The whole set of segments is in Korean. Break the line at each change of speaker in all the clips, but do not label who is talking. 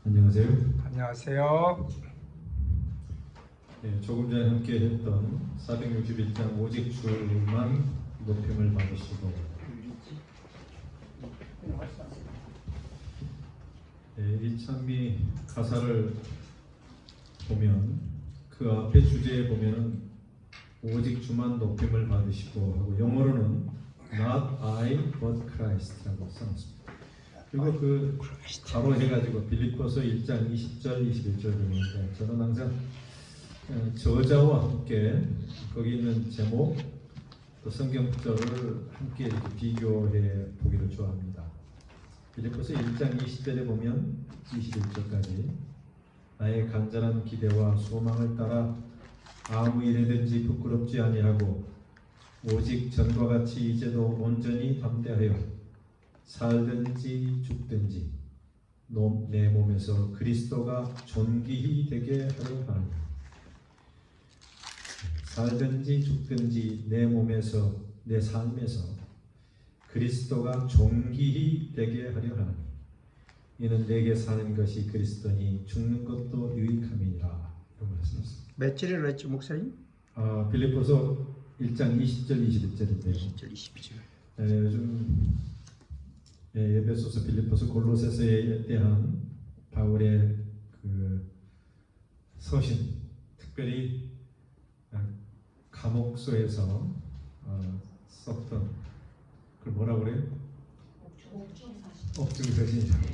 안녕하세요.
안녕하세요.
네, 조금 전에 함께 했던 461장 오직 주만 높임을 받으시고, 이 찬미 가사를 보면 그 앞에 주제에 보면은 오직 주만 높임을 받으시고 하고, 영어로는 Not I but Christ라고 써놨습니다. 그리고 그 바로 해가지고 빌립보서 1장 20절 21절 보는데, 저는 항상 저자와 함께 거기 있는 제목 또 성경 구절을 함께 이렇게 비교해 보기를 좋아합니다. 빌립보서 1장 20절에 보면 21절까지 나의 간절한 기대와 소망을 따라 아무 일에든지 부끄럽지 아니하고 오직 전과 같이 이제도 온전히 담대하여 살든지 죽든지 내 몸에서 그리스도가 존귀히 되게 하려 하느니, 살든지 죽든지 내 몸에서 내 삶에서 그리스도가 존귀히 되게 하려 하느니, 이는 내게 사는 것이 그리스도니 죽는 것도 유익함이니라. 이런 말씀이었습니다.
몇 절을 했죠, 목사님?
빌립보서 1장 20절 21절인데요.
20절, 22절.
요즘 에베소서, 빌립보서, 골로새서에 대한 바울의 그 서신, 특별히 감옥소에서 썼던 그걸 뭐라고 그래요? 옥중서신이라고.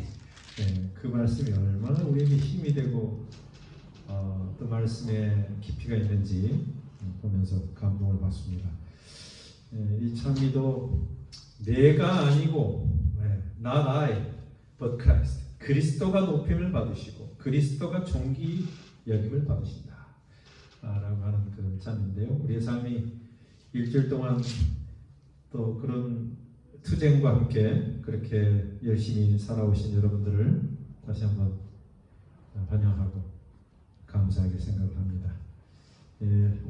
그 말씀이 얼마나 우리에게 힘이 되고 또 말씀에 깊이가 있는지 보면서 감동을 받습니다. 이 찬미도 내가 아니고 not I but Christ, 그리스도가 높임을 받으시고 그리스도가 존귀 여김을 받으신다 라고 하는 그 찬미인데요, 우리의 삶이 일주일 동안 또 그런 투쟁과 함께 그렇게 열심히 살아오신 여러분들을 다시 한번 환영하고 감사하게 생각을 합니다.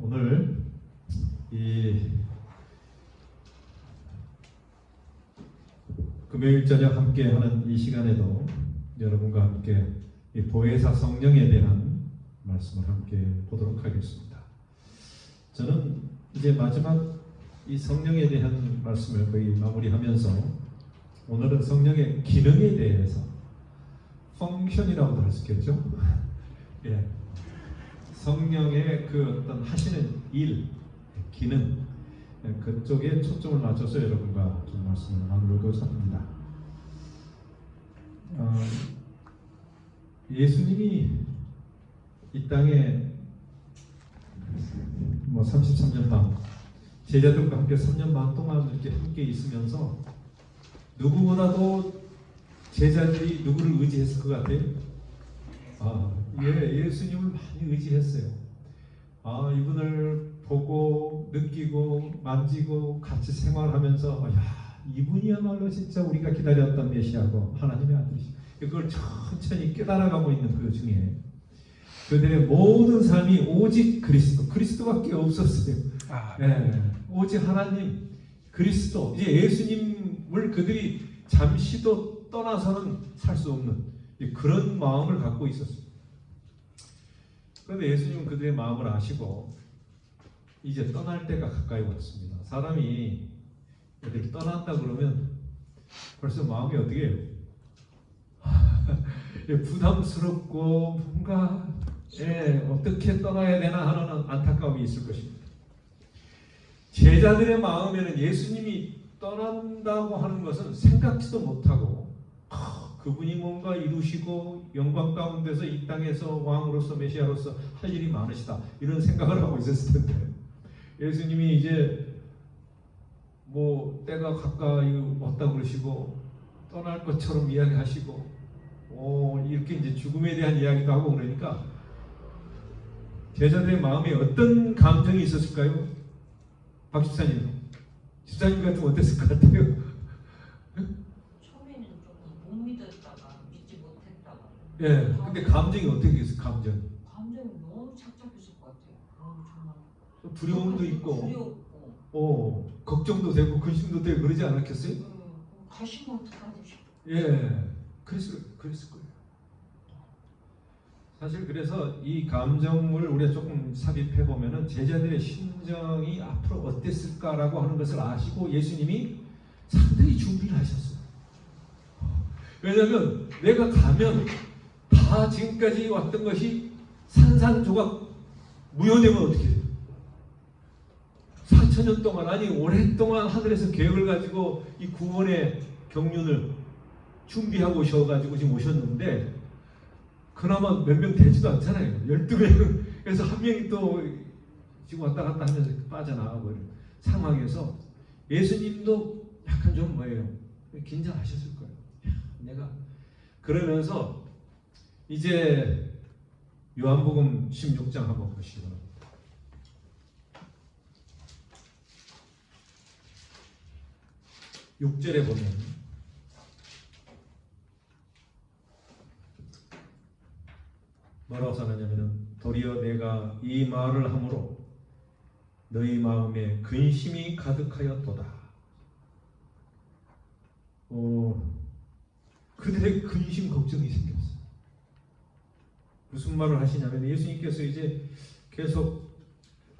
오늘 이 금요일 저녁 함께하는 이 시간에도 여러분과 함께 이 보혜사 성령에 대한 말씀을 함께 보도록 하겠습니다. 저는 이제 마지막 이 성령에 대한 말씀을 거의 마무리하면서 오늘은 성령의 기능에 대해서, 펑션이라고도 할 수 있겠죠. 성령의 그 어떤 하시는 일, 기능, 그쪽에 초점을 맞춰서 여러분과 좀 말씀을 나누려고 합니다. 예수님이 이 땅에 33년 반 제자들과 함께 3년 반 동안 이렇게 함께 있으면서 누구보다도 제자들이 누구를 의지했을 것 같아요? 예수님을 많이 의지했어요. 이분을 보고 느끼고 만지고 같이 생활하면서 이분이야말로 진짜 우리가 기다렸던 메시아고 하나님의 아들이시. 그걸 천천히 깨달아가고 있는 그 중에 그들의 모든 삶이 오직 그리스도밖에 없었어요. 오직 하나님, 그리스도, 이제 예수님을 그들이 잠시도 떠나서는 살 수 없는 그런 마음을 갖고 있었어요. 그런데 예수님은 그들의 마음을 아시고 이제 떠날 때가 가까이 왔습니다. 사람이 어디 떠난다 그러면 벌써 마음이 어떻게 해요? 부담스럽고 뭔가 어떻게 떠나야 되나 하는 안타까움이 있을 것입니다. 제자들의 마음에는 예수님이 떠난다고 하는 것은 생각지도 못하고 그분이 뭔가 이루시고 영광 가운데서 이 땅에서 왕으로서 메시아로서 할 일이 많으시다 이런 생각을 하고 있었을 텐데, 예수님이 이제 때가 가까이 왔다 그러시고 떠날 것처럼 이야기하시고 이렇게 이제 죽음에 대한 이야기도 하고 그러니까 제자들의 마음에 어떤 감정이 있었을까요? 박 집사님, 집사님 같으면 어땠을 것 같아요?
처음에는 조금 못 믿었다가 믿지 못했다가.
근데 감정이 어떻게 있어요? 감정이
너무 착잡했을 것 같아요. 정말.
두려움도 있고,
두려웠고,
걱정도 되고 근심도 되고 그러지 않았겠어요?
가시면 어떡하지 싶어.
그랬을 거예요. 사실 그래서 이 감정을 우리가 조금 삽입해 보면은 제자들의 심정이 앞으로 어땠을까라고 하는 것을 아시고 예수님이 상당히 준비를 하셨어요. 왜냐하면 내가 가면 다 지금까지 왔던 것이 산산조각 무효되면 어떻게 돼요? 4,000년 동안, 아니 오랫동안 하늘에서 계획을 가지고 이 구원의 경륜을 준비하고 오셔가지고 지금 오셨는데 그나마 몇 명 되지도 않잖아요. 12명. 그래서 한 명이 또 지금 왔다 갔다 하면서 빠져나가고 이런 상황에서 예수님도 약간 좀 뭐예요? 긴장하셨을 거예요. 내가 그러면서 이제 요한복음 16장 한번 보시고 6절에 보면 뭐라고 써놨냐면은 도리어 내가 이 말을 함으로 너희 마음에 근심이 가득하였도다. 그들의 근심 걱정이 생겼어요. 무슨 말을 하시냐면 예수님께서 이제 계속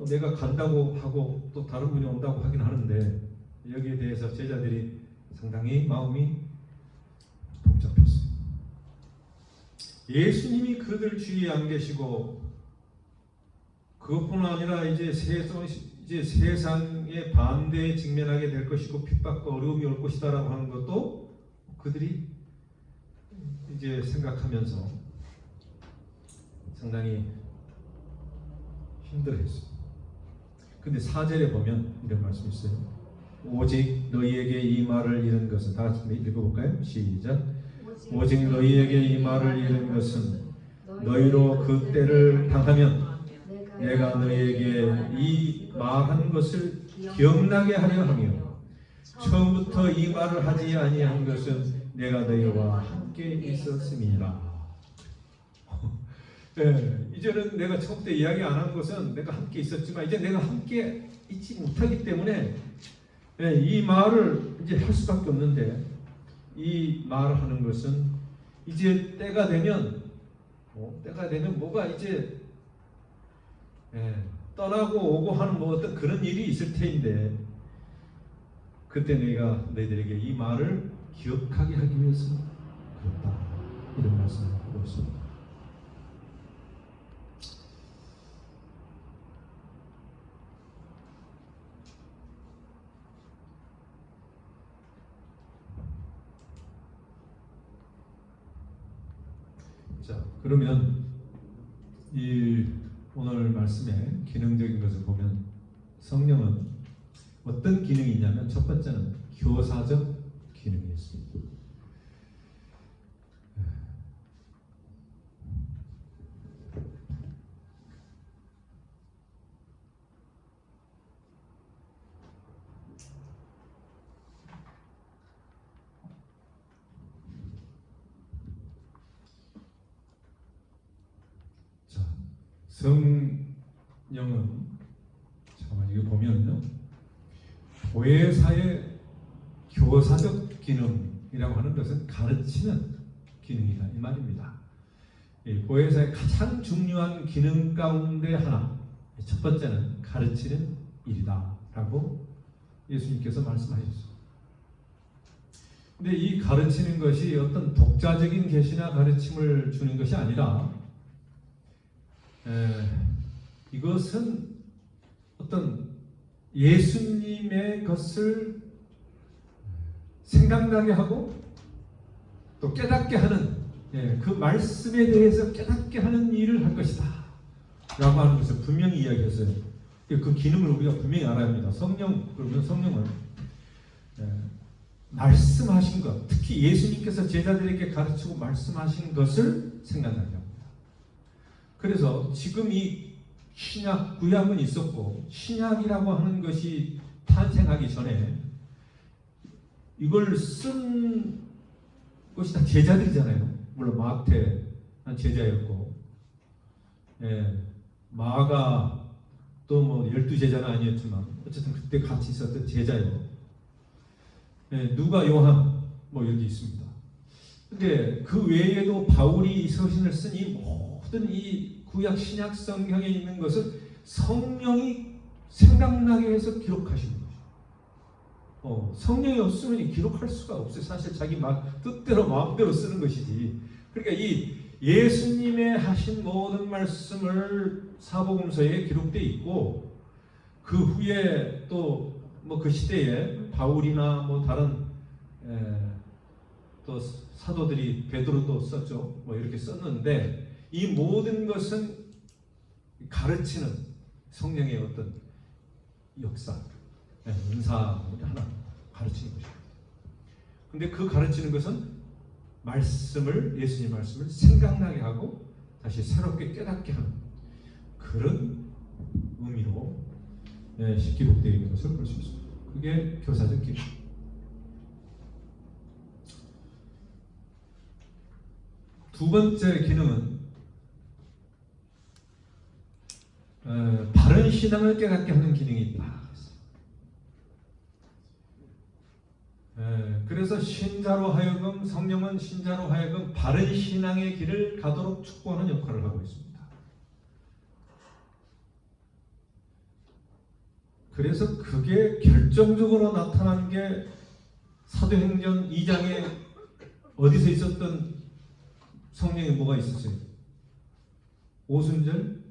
내가 간다고 하고 또 다른 분이 온다고 하긴 하는데 여기에 대해서 제자들이 상당히 마음이 복잡했어요. 예수님이 그들 주위에 안 계시고 그것뿐 아니라 이제 세상의 반대에 직면하게 될 것이고 핍박과 어려움이 올 것이다라고 하는 것도 그들이 이제 생각하면서 상당히 힘들어했어요. 근데 4절에 보면 이런 말씀이 있어요. 오직 너희에게 이 말을 이른 것은, 다 같이 읽어볼까요? 시작. 오직 너희에게 이 말을 이른 것은 너희로 그 때를 당하면 내가 너희에게 이 말한 것을 기억나게 하려 하며 처음부터 이 말을 하지 아니한 것은 내가 너희와 함께 있었음이니라. 네, 이제는 내가 처음부터 이야기 안 한 것은 내가 함께 있었지만 이제 내가 함께 있지 못하기 때문에 이 말을 이제 할 수밖에 없는데 이 말을 하는 것은 이제 때가 되면 뭐가 이제 떠나고 오고 하는 뭐 어떤 그런 일이 있을 테인데 그때 내가 너희들에게 이 말을 기억하게 하기 위해서 그렇다. 이런 말씀을 하고 있습니다. 자, 그러면 이 오늘 말씀의 기능적인 것을 보면 성령은 어떤 기능이 있냐면 첫 번째는 교사적 기능이 있습니다. 성령은 잠깐만 이거 보면요 교회사의 교사적 기능이라고 하는 것은 가르치는 기능이다 이 말입니다. 교회사의 가장 중요한 기능 가운데 하나 첫 번째는 가르치는 일이다라고 예수님께서 말씀하셨습니다. 근데 이 가르치는 것이 어떤 독자적인 계시나 가르침을 주는 것이 아니라 이것은 어떤 예수님의 것을 생각나게 하고 또 깨닫게 하는 그 말씀에 대해서 깨닫게 하는 일을 할 것이다 라고 하는 것을 분명히 이야기했어요. 그 기능을 우리가 분명히 알아야 합니다. 그러면 성령은 말씀하신 것, 특히 예수님께서 제자들에게 가르치고 말씀하신 것을 생각나게 합니다. 그래서 지금 이 신약, 구약은 있었고 신약이라고 하는 것이 탄생하기 전에 이걸 쓴 것이 다 제자들이잖아요. 물론 마태는 제자였고 마가 또 뭐 12제자는 아니었지만 어쨌든 그때 같이 있었던 제자예요. 누가, 요한 뭐 여기 있습니다. 근데 그 외에도 바울이 이 서신을 쓴 이 모든 이 구약 신약 성경에 있는 것은 성령이 생각나게 해서 기록하신 거죠. 성령이 없으면 기록할 수가 없어요. 사실 자기 뜻대로 마음대로 쓰는 것이지. 그러니까 이 예수님의 하신 모든 말씀을 사복음서에 기록되어 있고, 그 후에 또 뭐 그 시대에 바울이나 뭐 다른 또 사도들이, 베드로도 썼죠. 뭐 이렇게 썼는데, 이 모든 것은 가르치는 성령의 어떤 역사, 은사 하나 가르치는 것입니다. 근데 그 가르치는 것은 말씀을, 예수님 말씀을 생각나게 하고 다시 새롭게 깨닫게 하는 그런 의미로 기록되어 있는 것을 볼 수 있습니다. 그게 교사적 기록. 두 번째 기능은 바른 신앙을 깨닫게 하는 기능이 있다. 그래서 신자로 하여금, 성령은 신자로 하여금 바른 신앙의 길을 가도록 축복하는 역할을 하고 있습니다. 그래서 그게 결정적으로 나타난 게 사도행전 2장에 어디서 있었던 성령이 뭐가 있었어요? 오순절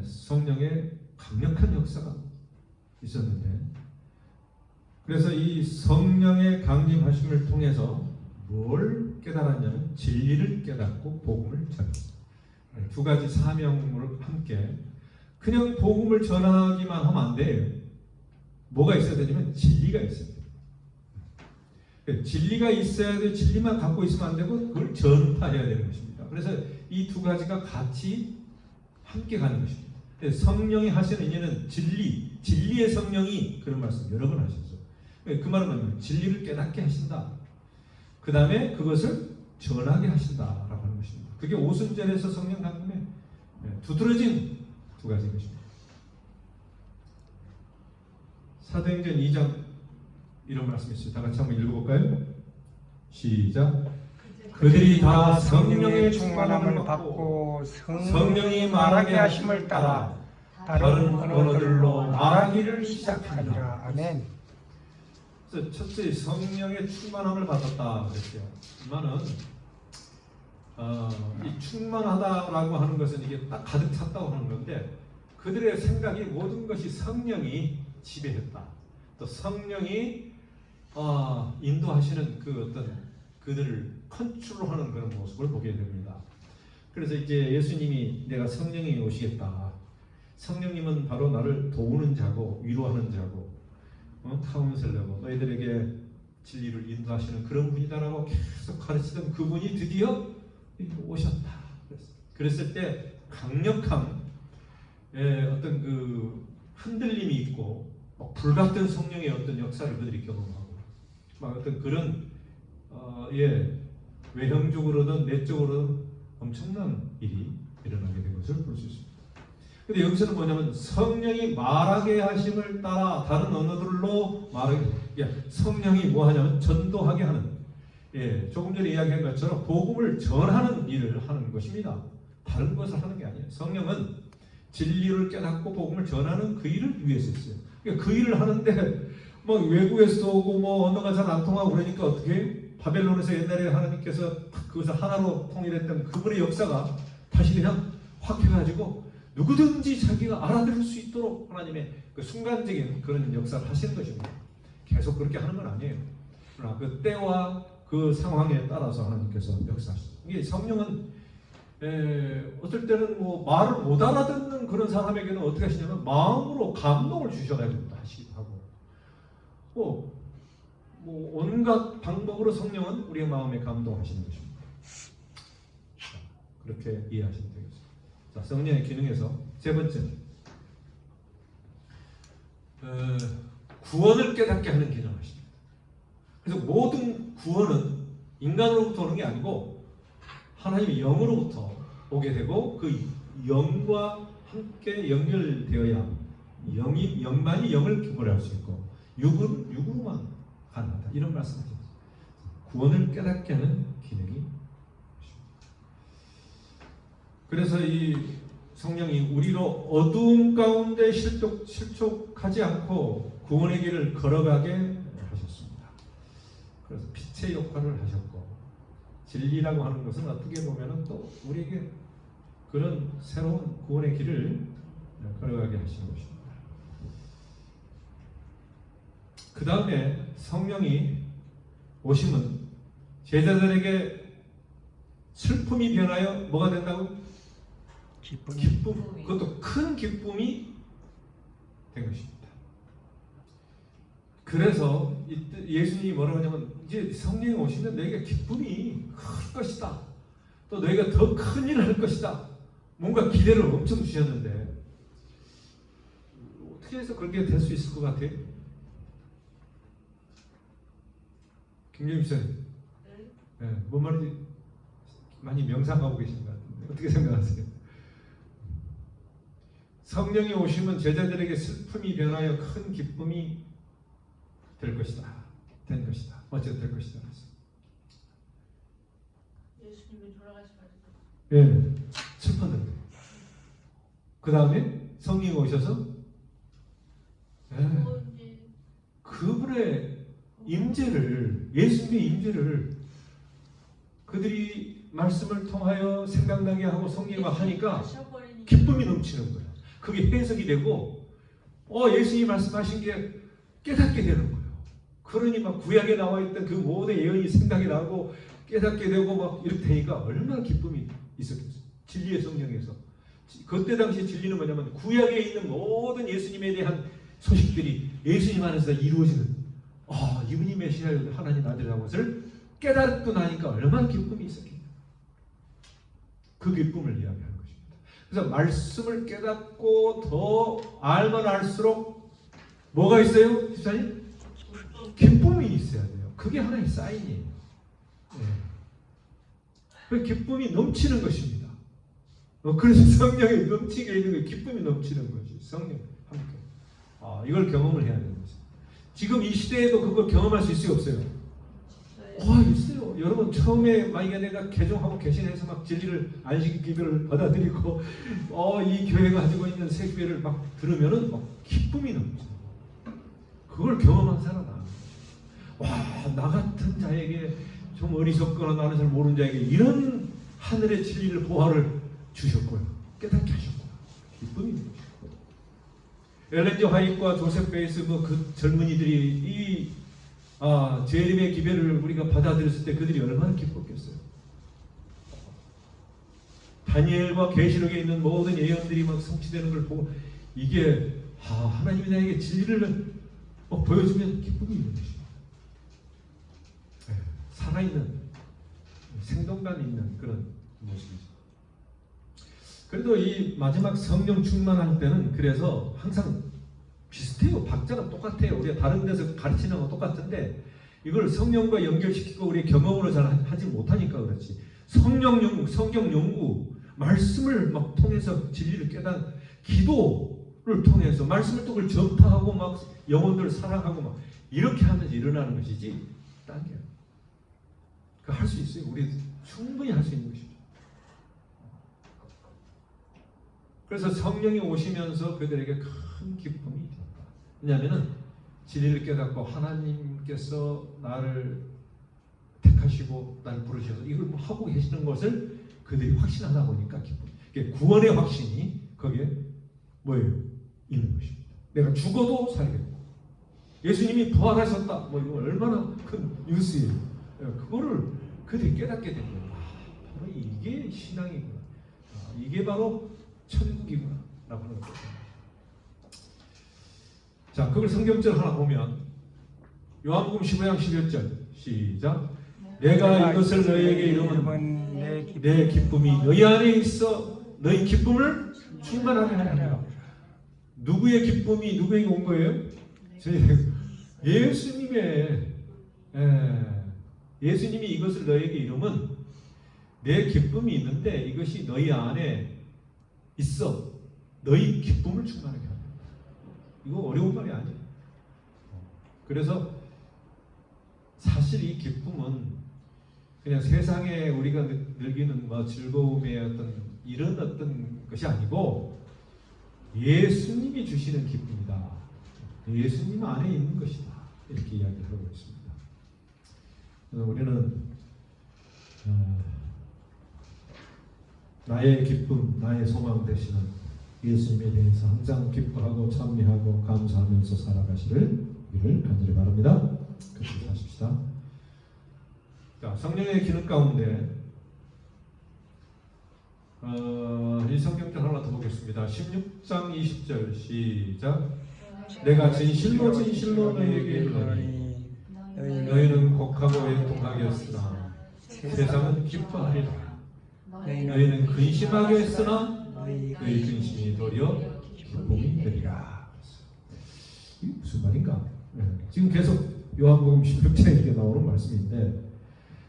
성령의 강력한 역사가 있었는데, 그래서 이 성령의 강림하심을 통해서 뭘 깨달았냐면 진리를 깨닫고 복음을 전했습니다. 두 가지 사명을 함께, 그냥 복음을 전하기만 하면 안 돼요. 뭐가 있어야 되냐면 진리가 있어야 돼요. 진리가 있어야 돼. 진리만 갖고 있으면 안 되고 그걸 전파해야 되는 것입니다. 그래서 이 두 가지가 같이 함께 가는 것입니다. 성령이 하시는 일은 진리의 성령이 그런 말씀 여러 번 하셨어요. 그 말은 뭐냐면 진리를 깨닫게 하신다. 그 다음에 그것을 전하게 하신다라고 하는 것입니다. 그게 오순절에서 성령 강림에 두드러진 두 가지인 것입니다. 사도행전 2장 이런 말씀이 있어요. 다 같이 한번 읽어볼까요? 시작. 그들이 다 성령의 충만함을 받고
성령이 말하게 하심을 따라 다른 언어들로 말하기를 시작하니라. 아멘.
그래서 첫째 성령의 충만함을 받았다 그랬어요. 이만은 이 충만하다라고 하는 것은 이게 딱 가득 찼다고 하는 건데, 그들의 생각이 모든 것이 성령이 지배했다. 또 성령이 인도하시는 그 어떤 그들을 컨트롤하는 그런 모습을 보게 됩니다. 그래서 이제 예수님이 내가 성령이 오시겠다. 성령님은 바로 나를 도우는 자고 위로하는 자고 카운셀러고 너희들에게 진리를 인도하시는 그런 분이다라고 계속 가르치던 그분이 드디어 오셨다. 그랬을 때 강력한 어떤 그 흔들림이 있고 불같은 성령의 어떤 역사를 그들이 경험하고 막 어떤 그런 외형적으로든 내적으로든 엄청난 일이 일어나게 된 것을 볼 수 있습니다. 근데 여기서는 뭐냐면 성령이 말하게 하심을 따라 다른 언어들로 말하게, 성령이 뭐 하냐면 전도하게 하는, 조금 전에 이야기한 것처럼 복음을 전하는 일을 하는 것입니다. 다른 것을 하는 게 아니에요. 성령은 진리를 깨닫고 복음을 전하는 그 일을 위해서 있어요. 그러니까 그 일을 하는데 뭐 외국에서도 오고 뭐 언어가 잘 안 통하고 그러니까 어떻게 바벨론에서 옛날에 하나님께서 그것을 하나로 통일했던 그분의 역사가 다시 그냥 확 해가지고 누구든지 자기가 알아들을 수 있도록 하나님의 그 순간적인 그런 역사를 하시는 것입니다. 계속 그렇게 하는 건 아니에요. 그러나 그 때와 그 상황에 따라서 하나님께서 역사하시죠. 이게 성령은 어떨 때는 뭐 말을 못 알아듣는 그런 사람에게는 어떻게 하시냐면 마음으로 감동을 주셔가지고 하시기도 하고, 뭐 온갖 방법으로 성령은 우리의 마음에 감동하시는 것입니다. 그렇게 이해하시면 되겠습니다. 자, 성령의 기능에서 세 번째, 구원을 깨닫게 하는 기능을 하십니다. 그래서 모든 구원은 인간으로부터 오는 게 아니고 하나님의 영으로부터 오게 되고 그 영과 함께 연결되어야 영만이 영을 기뻐할 수 있고 육은 육으로만 가능하다. 이런 말씀을 드립니다. 구원을 깨닫게 하는 기능이. 그래서 이 성령이 우리로 어두움 가운데 실족하지 않고 구원의 길을 걸어가게 하셨습니다. 그래서 빛의 역할을 하셨고, 진리라고 하는 것은 어떻게 보면 또 우리에게 그런 새로운 구원의 길을 걸어가게 하시는 것입니다. 그 다음에 성령이 오심은 제자들에게 슬픔이 변하여 뭐가 된다고? 기쁨. 그것도 큰 기쁨이 된 것입니다. 그래서 예수님이 뭐라고 하냐면, 이제 성령이 오시면 너희가 기쁨이 클 것이다. 또 너희가 더 큰 일을 할 것이다. 뭔가 기대를 엄청 주셨는데 어떻게 해서 그렇게 될 수 있을 것 같아요? 김경임 목사님, 네, 뭔 말인지 많이 명상하고 계신 것 같은데 어떻게 생각하세요? 성령이 오시면 제자들에게 슬픔이 변하여 큰 기쁨이 될 것이다. 된 것이다. 어째 될 것이다.
예수님이 돌아가시면서
예, 슬펐는데 그 다음에 성령이 오셔서 그분의 임재를, 예수님의 임재를 그들이 말씀을 통하여 생각나게 하고 성령과 하니까 기쁨이 넘치는 거예요. 그게 해석이 되고 예수님이 말씀하신 게 깨닫게 되는 거예요. 그러니 막 구약에 나와 있던 그 모든 예언이 생각이 나고 깨닫게 되고 막 이렇게 되니까 얼마나 기쁨이 있었겠어요. 진리의 성령에서. 그때 당시 진리는 뭐냐면 구약에 있는 모든 예수님에 대한 소식들이 예수님 안에서 이루어지는, 이분이 메시아요 하나님 아들이라는 것을 깨닫고 나니까 얼마나 기쁨이 있었겠냐. 그 기쁨을 이야기하는 것입니다. 그래서 말씀을 깨닫고 더 알면 알수록 뭐가 있어요? 집사님? 기쁨이 있어야 돼요. 그게 하나의 사인이에요. 네. 그 기쁨이 넘치는 것입니다. 그래서 성령이 넘치게 있는 거예요. 기쁨이 넘치는 거지. 성령 함께. 이걸 경험을 해야 되는 거죠. 지금 이 시대에도 그걸 경험할 수 있어요, 없어요? 있어요. 여러분 처음에 만약에 내가 개종하고 개신해서 막 진리를 안식 기도를 받아들이고 이 교회가 가지고 있는 세계를 막 들으면은 막 기쁨이 넘쳐. 그걸 경험한 사람은 나 같은 자에게 좀 어리석거나 나는 잘 모르는 자에게 이런 하늘의 진리를 보화를 주셨고요. 깨닫게 하셨고 기쁨이 넘치고. 엘렌 G 화이트와 조셉 베이스 그 젊은이들이 이 재림의 기별을 우리가 받아들였을 때 그들이 얼마나 기뻤겠어요. 다니엘과 계시록에 있는 모든 예언들이 막 성취되는 걸 보고 이게 하나님이 나에게 진리를 보여주면 기쁨이 있는 것입니다. 살아있는 생동감 있는 그런 모습이죠. 그래도 이 마지막 성령 충만할 때는 그래서 항상 비슷해요. 박자가 똑같아요. 우리가 다른 데서 가르치는 건 똑같은데 이걸 성령과 연결시키고 우리 경험으로 잘 하지 못하니까 그렇지. 성경 연구, 말씀을 막 통해서 진리를 깨닫는 기도를 통해서 말씀을 또 그걸 전파하고 막 영혼들을 사랑하고 막 이렇게 하면서 일어나는 것이지 딴 게. 그 할 수 있어요. 우리 충분히 할 수 있는 것이죠. 그래서 성령이 오시면서 그들에게 큰 기쁨이 되었다. 왜냐하면 진리를 깨닫고 하나님께서 나를 택하시고 나를 부르셔서 이걸 하고 계시는 것을 그들이 확신하다 보니까 기쁨. 구원의 확신이 거기에 뭐예요? 있는 것입니다. 내가 죽어도 살겠고 예수님이 부활하셨다. 이거 얼마나 큰 뉴스예요. 그거를 그들이 깨닫게 된 거예요. 바로 이게 신앙이구나. 이게 바로 천국이구나 라고 하는 거죠. 자, 그걸 성경절 하나 보면 요한복음 15장 11절 시작. 내가 이것을 너희에게 이루면 내 기쁨이 너희 안에 있어 너희 기쁨을 충만하게 하리라. 누구의 기쁨이 누구에게 온 거예요? 예수님이 이것을 너희에게 이루면 내 기쁨이 있는데 이것이 너희 안에 있어. 너희 기쁨을 충만하게 하는. 이거 어려운 말이 아니에요. 그래서 사실 이 기쁨은 그냥 세상에 우리가 느끼는 뭐 즐거움의 어떤 이런 어떤 것이 아니고 예수님이 주시는 기쁨이다. 예수님 안에 있는 것이다. 이렇게 이야기하고 있습니다. 그래서 우리는 나의 기쁨, 나의 소망 되시는 예수님에 대해서 항상 기뻐하고 찬미하고 감사하면서 살아가시를 우리를 간절히 바랍니다. 그렇게 하십시다. 자, 성령의 기능 가운데 이 성경절 하나 더 보겠습니다. 16장 20절 시작. 내가 진실로 진실로 너희에게 이르노니 너희는 곡하고 애통하겠으나 세상은 기뻐하리라. 너희는 근심하게 했으나 너희 근심이 도리어 기쁨이 되리라. 이게 무슨 말인가? 지금 계속 요한복음 16장에 이렇게 나오는 말씀인데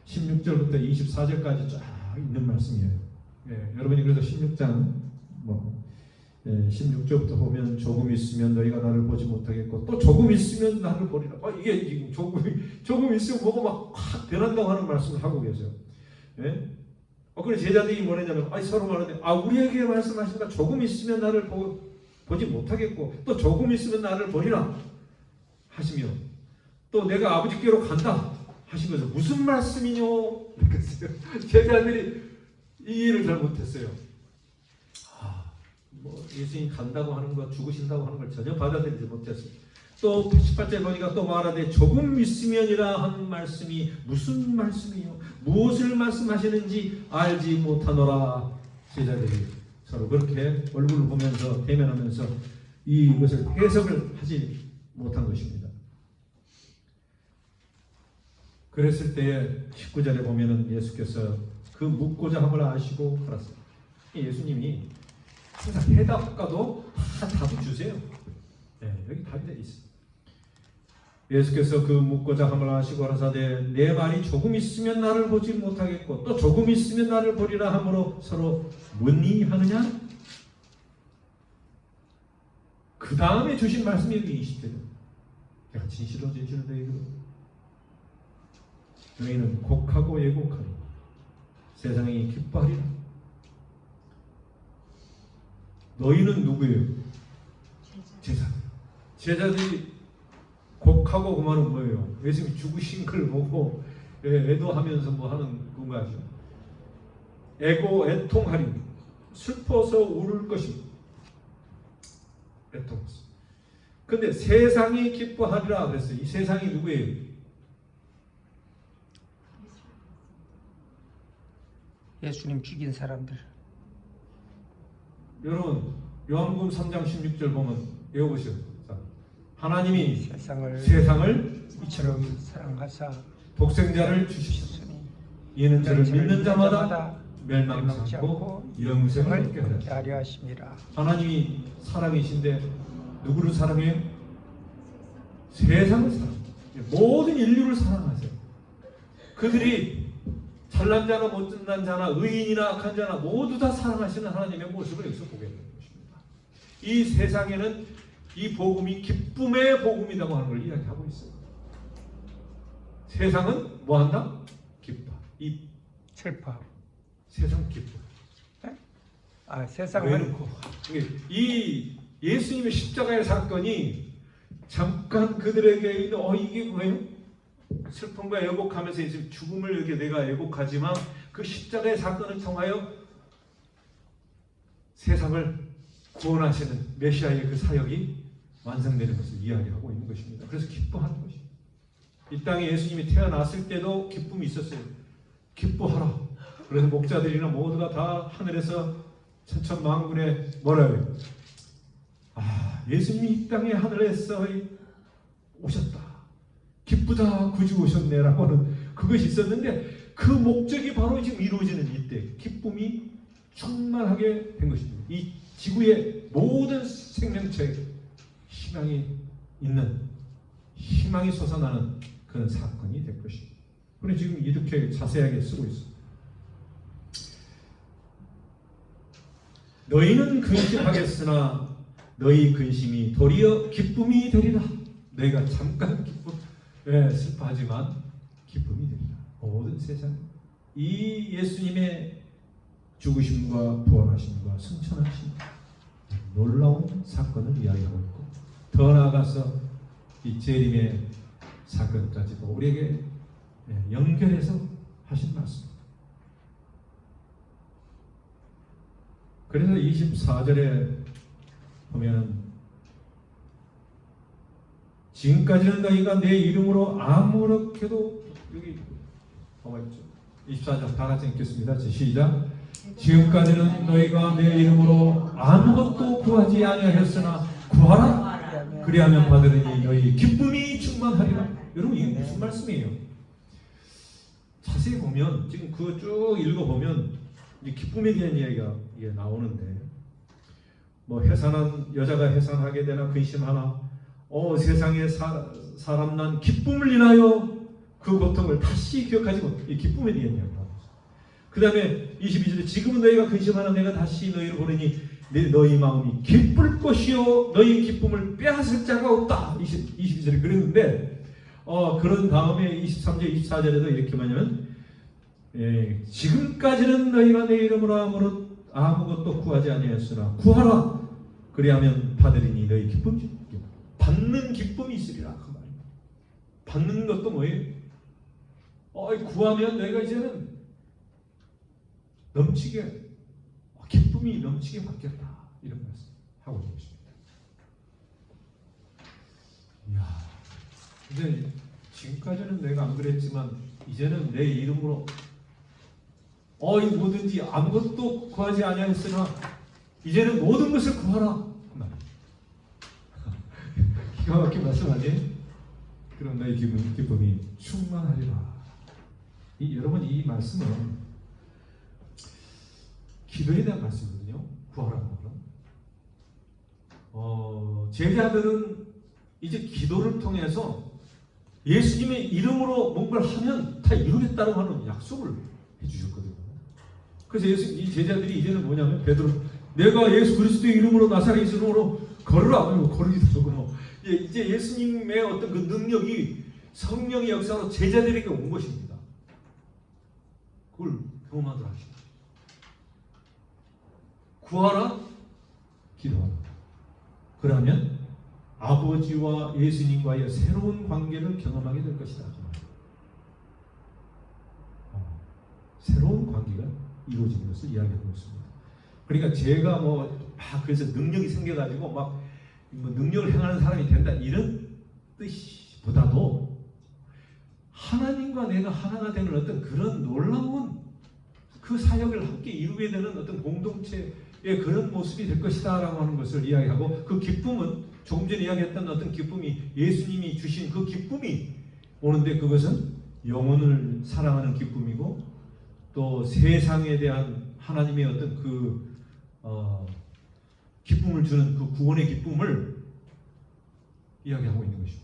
16절부터 24절까지 쫙 있는 말씀이에요. 여러분이 그래서 16장 16절부터 보면 조금 있으면 너희가 나를 보지 못하겠고 또 조금 있으면 나를 보리라. 이게 지금 조금 있으면 보고 막 확 변한다고 하는 말씀을 하고 계세요. 그래 제자들이 뭐랬냐면 서로 말하는데 우리에게 말씀하신다. 조금 있으면 나를 보지 못하겠고 또 조금 있으면 나를 보리라 하시며 또 내가 아버지께로 간다 하시면서 무슨 말씀이뇨? 그랬어요. 제자들이 이해를 잘 못했어요. 예수님이 간다고 하는 것, 죽으신다고 하는 걸 전혀 받아들이지 못했어요. 또 18절 보니까 또 말하되 조금 있으면이라 한 말씀이 무슨 말씀이요? 무엇을 말씀하시는지 알지 못하노라. 제자들이 서로 그렇게 얼굴을 보면서 대면하면서 이것을 해석을 하지 못한 것입니다. 그랬을 때에 19절에 보면은 예수께서 그 묻고자 함을 아시고 하셨어요. 예수님이 항상 해답과도 다 답을 주세요. 여기 답이 되어 있어요. 예수께서 그 묻고자 함을 아시고 하사되 내 말이 조금 있으면 나를 보지 못하겠고 또 조금 있으면 나를 보리라 함으로 서로 문의 하느냐? 그 다음에 주신 말씀이 여기 20절이에요. 내가 진실로 진실로 너희는 곡하고 예곡하리 세상이 기뻐하리라. 너희는 누구예요? 제자들이 곡하고 그 말은 뭐예요? 예수님이 죽으신 걸 보고 애도하면서 뭐 하는 건가죠? 애통하리 슬퍼서 울을 것이 애통했어. 근데 세상이 기뻐하리라 그랬어요. 이 세상이 누구예요?
예수님 죽인 사람들.
여러분 요한복음 3장 16절 보면 외워보세요. 하나님이
세상을 이처럼 사랑하사
독생자를 주셨으니 이는 저를 믿는 자마다 멸망치 않고 영생을 얻게
하려 하심이라.
하나님이 사랑이신데 누구를 사랑해요? 세상을 사랑해요. 모든 인류를 사랑하세요. 그들이 잘난 자나 못난 자나 의인이나 악한 자나 모두 다 사랑하시는 하나님의 모습을 여기서 보게 되는 것입니다. 이 세상에는 이 복음이 기쁨의 복음이라고 하는 걸 이야기하고 있어요. 세상은 뭐한다? 기뻐.
슬퍼.
세상 기뻐.
세상은
이 예수님의 십자가의 사건이 잠깐 그들에게 있는 이게 뭐예요? 슬픔과 애곡하면서 이제 죽음을 이렇게 내가 애곡하지만 그 십자가의 사건을 통하여 세상을 구원하시는 메시아의 그 사역이 완성되는 것을 이야기하고 있는 것입니다. 그래서 기뻐하는 것입니다. 이 땅에 예수님이 태어났을 때도 기쁨이 있었어요. 기뻐하라. 그래서 목자들이나 모두가 다 하늘에서 천천만군에 뭐라고요? 예수님이 이 땅에 하늘에서 오셨다. 기쁘다 구주 오셨네라고 하는 그것이 있었는데 그 목적이 바로 지금 이루어지는 이때 기쁨이 충만하게 된 것입니다. 이 지구의 모든 생명체에 희망이 있는 희망이 솟아나는 그런 사건이 될 것입니다. 그래서 지금 이렇게 자세하게 쓰고 있습니다. 너희는 근심하겠으나 너희 근심이 도리어 기쁨이 되리라. 너희가 잠깐 슬퍼하지만 기쁨이 되리라. 모든 세상 이 예수님의 죽으심과 부활하심과 승천하심 놀라운 사건을 이야기하고 있고, 더 나아가서 이 재림의 사건까지도 우리에게 연결해서 하신 말씀입니다. 그래서 24절에 보면 지금까지는 너희가 내 이름으로 아무렇게도, 여기 뭐가 있죠? 24절 다 같이 읽겠습니다. 시작. 지금까지는 너희가 내 이름으로 아무것도 구하지 아니하였으나 구하라. 그리하면 받으리니 너희 기쁨이 충만하리라. 여러분, 이게 무슨 말씀이에요? 자세히 보면, 지금 그거 쭉 읽어보면 이 기쁨에 대한 이야기가 나오는데, 뭐 해산한 여자가 해산하게 되나 근심하나, 세상에 사람 난 기쁨을 인하여 그 고통을 다시 기억하지 못. 이 기쁨에 대한 이야기가 나옵니다. 그 다음에 22절에 지금은 너희가 근심하나 내가 다시 너희를 보내니 너희 마음이 기쁠 것이요 너희 기쁨을 빼앗을 자가 없다. 22절에 그랬는데, 그런 다음에 23절 24절에도 이렇게 말하면, 지금까지는 너희가 내 이름으로 아무것도 구하지 아니하였으나 구하라. 그리하면 받으리니 너희 기쁨, 받는 기쁨이 있으리라. 그 말입니다. 받는 것도 뭐예요? 구하면 너희가 이제는 넘치게, 기쁨이 넘치게 받겠다. 이런 말씀 하고 있는 것입니다. 이야, 근데 지금까지는 내가 안 그랬지만 이제는 내 이름으로 뭐든지 아무것도 구하지 아니하였으나 이제는 모든 것을 구하라. 기가 막힌 말씀 아니에요? 그럼 너희 기쁨이 충만하리라. 여러분, 이 말씀은 기도에 대한 말씀이거든요. 구하라는 것은. 제자들은 이제 기도를 통해서 예수님의 이름으로 뭔가를 하면 다 이루겠다고 하는 약속을 해주셨거든요. 그래서 이 제자들이 이제는 뭐냐면, 베드로, 내가 예수 그리스도의 이름으로 나사렛 이름으로 걸으라. 걸으기도 하고, 이제 예수님의 어떤 그 능력이 성령의 역사로 제자들에게 온 것입니다. 그걸 경험하도록 하십니다. 구하라, 기도하라. 그러면 아버지와 예수님과의 새로운 관계를 경험하게 될 것이다. 새로운 관계가 이루어지는 것을 이야기하고 있습니다. 그러니까 제가 그래서 능력이 생겨가지고 능력을 행하는 사람이 된다, 이런 뜻보다도 하나님과 내가 하나가 되는 어떤 그런 놀라운 그 사역을 함께 이루게 되는 어떤 공동체의 그런 모습이 될 것이다 라고 하는 것을 이야기하고, 그 기쁨은 조금 전에 이야기했던 어떤 기쁨이 예수님이 주신 그 기쁨이 오는데, 그것은 영혼을 사랑하는 기쁨이고 또 세상에 대한 하나님의 어떤 그 기쁨을 주는 그 구원의 기쁨을 이야기하고 있는 것입니다.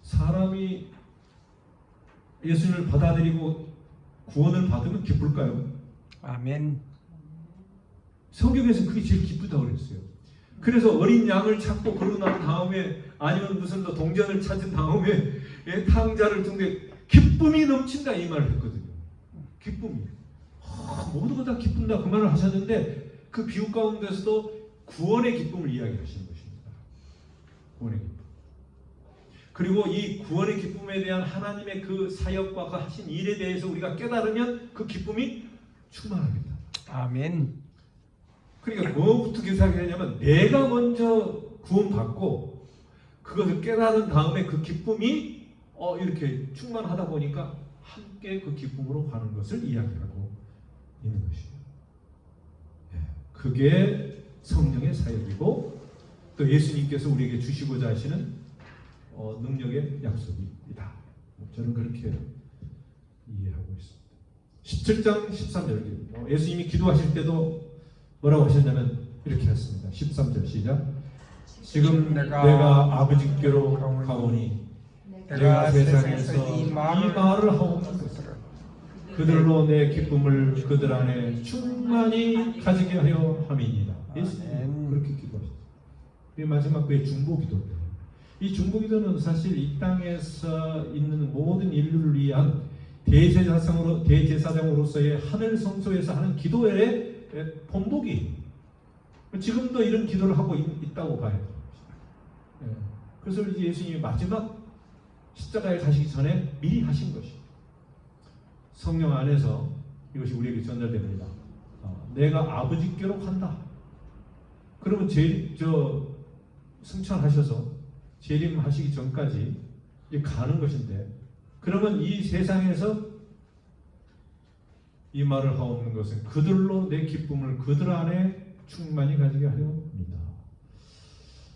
사람이 예수님을 받아들이고 구원을 받으면 기쁠까요?
아멘.
성경에서 그게 제일 기쁘다고 그랬어요. 그래서 어린 양을 찾고 그러고 난 다음에, 아니면 무슨 동전을 찾은 다음에 탕자를 둔게 기쁨이 넘친다, 이 말을 했거든요. 기쁨이. 모두가 다 기쁜다, 그 말을 하셨는데, 그 비유 가운데서도 구원의 기쁨을 이야기하시는 것입니다. 구원의 기쁨. 그리고 이 구원의 기쁨에 대한 하나님의 그 사역과 그 하신 일에 대해서 우리가 깨달으면 그 기쁨이 충만합니다.
아멘.
그러니까 뭐부터 생각하냐면, 내가 먼저 구원받고 그것을 깨달은 다음에 그 기쁨이 이렇게 충만하다 보니까 함께 그 기쁨으로 가는 것을 이야기하고 있는 것이에요. 그게 성령의 사역이고, 또 예수님께서 우리에게 주시고자 하시는 능력의 약속이다. 저는 그렇게 이해하고 있습니다. 17장 13절, 예수님이 기도하실 때도 뭐라고 하셨냐면 이렇게 했습니다. 13절 시작. 지금 내가 아버지께로 가오니 내가 세상에서 이 말을 하고 있으라. 그들로 내 기쁨을 그들 안에 충만히 가지게 하려 함이니이다. 예수님 그렇게 기도하셨어요. 마지막 그의 중보 기도입니다. 이 중보기도는 사실 이 땅에서 있는 모든 인류를 위한 대제사장으로서의 하늘 성소에서 하는 기도의 본보기. 지금도 이런 기도를 하고 있다고 봐야 돼요. 그래서 이제 예수님이 마지막 십자가에 가시기 전에 미리 하신 것이 성령 안에서 이것이 우리에게 전달됩니다. 내가 아버지께로 간다. 그러면 승천하셔서 재림하시기 전까지 이제 가는 것인데, 그러면 이 세상에서 이 말을 하옵는 것은 그들로 내 기쁨을 그들 안에 충만히 가지게 하려 합니다.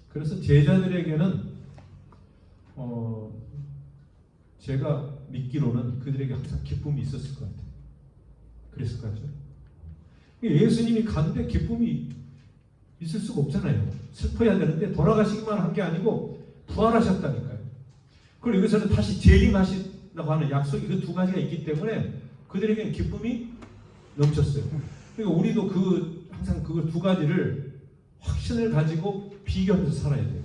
그래서 제자들에게는 제가 믿기로는 그들에게 항상 기쁨이 있었을 것 같아요. 그랬을 것 같죠. 예수님이 갔는데 기쁨이 있을 수가 없잖아요. 슬퍼야 되는데 돌아가시기만 한 게 아니고 부활하셨다니까요. 그리고 여기서는 다시 재림하신다고 하는 약속이 그 두 가지가 있기 때문에 그들에게는 기쁨이 넘쳤어요. 그러니까 우리도 항상 그 두 가지를 확신을 가지고 비교하면서 살아야 돼요.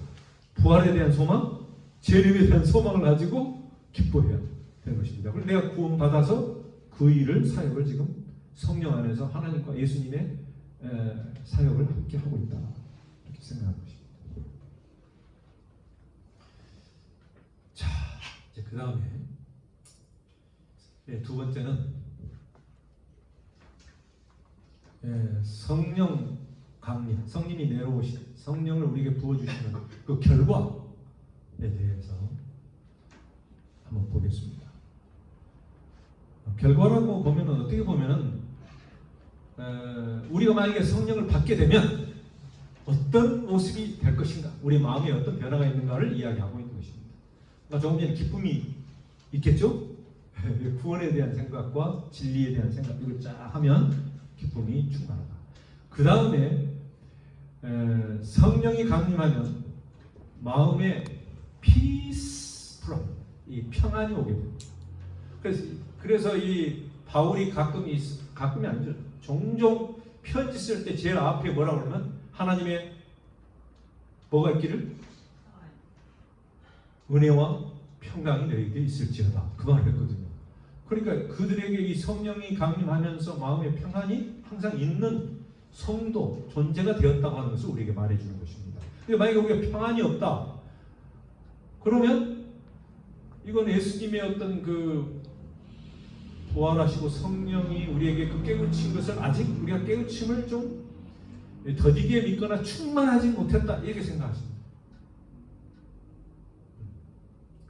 부활에 대한 소망, 재림에 대한 소망을 가지고 기뻐해야 되는 것입니다. 그리고 내가 구원받아서 그 일을, 사역을 지금 성령 안에서 하나님과 예수님의 사역을 함께 하고 있다. 이렇게 생각하는 것입니다. 자, 이제 그 다음에 두 번째는 성령 강림, 성령이 내려오신, 성령을 우리에게 부어주시는 그 결과에 대해서 한번 보겠습니다. 결과라고 보면은 어떻게 보면은 우리가 만약에 성령을 받게 되면 어떤 모습이 될 것인가, 우리 마음에 어떤 변화가 있는가를 이야기하고 있는 것입니다. 조금 전에 기쁨이 있겠죠? 구원에 대한 생각과 진리에 대한 생각, 이걸 쫙 하면 기쁨이 충만하다. 그 다음에 성령이 강림하면 마음에 피스풀함, 이 평안이 오게 됩니다. 그래서 이 바울이 가끔이 아니죠. 종종 편지 쓸 때 제일 앞에 뭐라고 그러면 하나님의 뭐가 있기를? 은혜와 평강이 너희에게 있을지어다. 그 말을 했거든요. 그러니까 그들에게 이 성령이 강림하면서 마음의 평안이 항상 있는 성도, 존재가 되었다고 하는 것을 우리에게 말해주는 것입니다. 근데 만약에 우리가 평안이 없다, 그러면 이건 예수님의 어떤 그 부활하시고 성령이 우리에게 그 깨우친 것을 아직 우리가 깨우침을 좀 더디게 믿거나 충만하지 못했다, 이렇게 생각하십니다.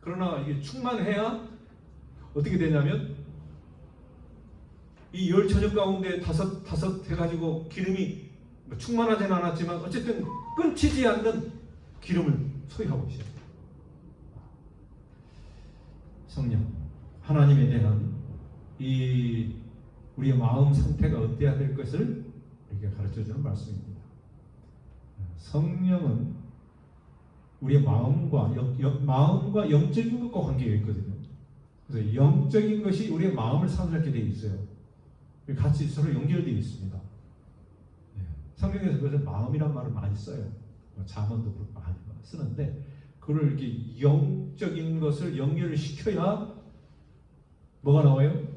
그러나 이게 충만해야 어떻게 되냐면 이 열 처녀 가운데 다섯 해가지고 기름이 충만하지는 않았지만 어쨌든 끊치지 않는 기름을 소유하고 있어요. 성령, 하나님에 대한 이 우리의 마음 상태가 어때야 될 것을 이렇게 가르쳐주는 말씀입니다. 성령은 우리의 마음과 영적인 것과 관계가 있거든요. 그래서 영적인 것이 우리의 마음을 사로잡게 되어 있어요. 같이 서로 연결되어 있습니다. 성경에서 그것을 마음이란 말을 많이 써요. 잠언도 많이 쓰는데 그걸 이렇게 영적인 것을 연결을 시켜야 뭐가 나와요?